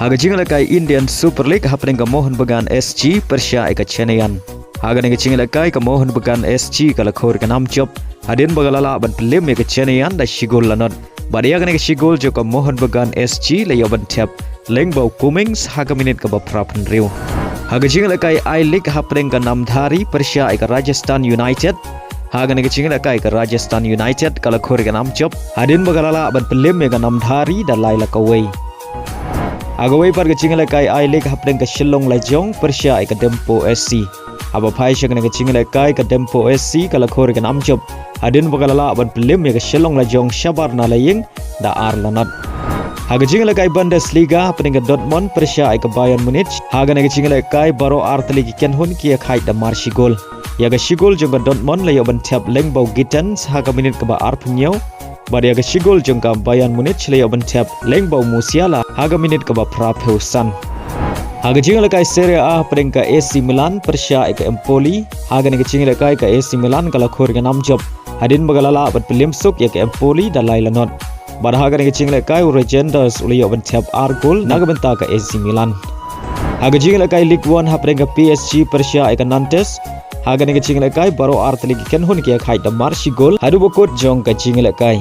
Haga jingle kai Indian Super League happening ka mohon bagan SG Persia ika Chenayan. Haga nega jingle kai ka mohon bagan SG kala khor ka nam job. Hadin bagalala ban Liem ika Chenayan da shigol lanot. Badia ka nega shigol jo ka mohon bagan SG la yoban tap. Lengbau Cummings haga minit ka ba prapan riu. Haga jingle kai I League happening ka Namdhari Persia ika Rajasthan United. Haga nega jingle kai ka Rajasthan United kala khor ka nam job. Hadin bagalala ban Liem ika Namdhari da laila ka way. Agawai par kecingala kai I League hapdeng ke Shillong Lajong Persia ika Dempo SC. Aba phai shak ke cingala kai ka Dempo SC kala khor kan amjob. Hadin bagalala ban Liem ke Shillong Lajong Shabar na laying da ar lanat. Haga cingala kai Bundesliga hapdeng ke Dortmund Persia ika Bayern Munich. Haga ne cingala kai baro artli ki Kynhun ki khai da marshi gol. Ya ga shigol jong Dortmund layo ban tap lengbau Gittens haga minit ke ba ar punyau. Badia ke shigol jengka Bayern Munich layo bentap lengbau Musiala haga minit ke ba prapeusan. Haga jingle kai Serie A pedeng ka AC Milan Persia ika Empoli. Haga ne ke jingle kai ka AC Milan kala khor ka nam job. Hadin bagalala bat Liem suk ya ke Empoli da lailanot. Bad haga ne ke jingle kai Regenders layo bentap ar gol naga benta ka AC Milan. Haga jingle kai League 1 hapedeng ka PSG Persia ika Nantes. Haga ne ke jingle kai baro artli ki Kynhun ki khai da marshi gol Haduh bokot jong ka jingle kai.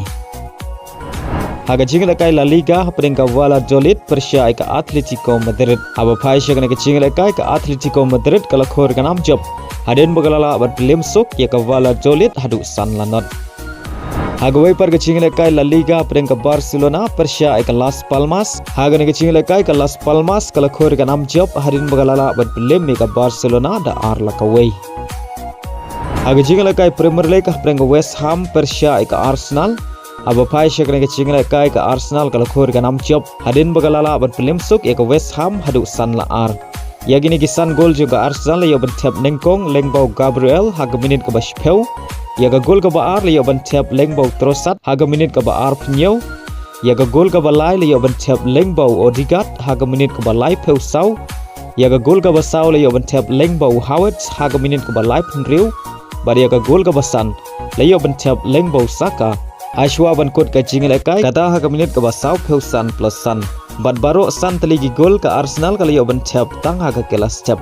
Haga jingle kai La Liga hapedeng ka Valladolid Persia ika Atletico Madrid. Aba phai shagane ke jingle kai ka Atletico Madrid kala khor ka nam job. Hadin bagalala bat Liem suk ya ka Valladolid Haduh san lanot. Haga wai par ke jingle kai La Liga hapedeng ka Barcelona Persia ika Las Palmas. Haga ne ke jingle kai ka Las Palmas kala khor ka nam job. Hadin bagalala bat Liem ka Barcelona da ar la ka way. Haga jingle kai Premier League hapedeng ka West Ham Persia ika Arsenal. Aba phai shakne ke jingle kai ka Arsenal kala khor ka nam job. Hadin bagalala ban Liem suk ya ka West Ham Haduh san la ar. Ya gini kisan gol juga Arsenal yo ban tap nengkong lengbau Gabriel haga minit ka ba shpeu. Ya ga gol ka ba ar yo ban tap lengbau Trossard haga minit ka ba ar pnyeu. Ya ga gol ka ba lai yo ban tap lengbau Odegaard haga minit ka ba lai peu sau. Ya ga gol ka ba sau yo ban tap lengbau Havertz haga minit ka ba lai pnriu. Bar ya ga gol ka ba san yo ban tap lengbau Saka. Ashwa ban kot ka jingle kai kata haga minit ka ba sau peu san plus san. Bad baro san teligi gol ka Arsenal kala yo ban tap tang haga kelas tap.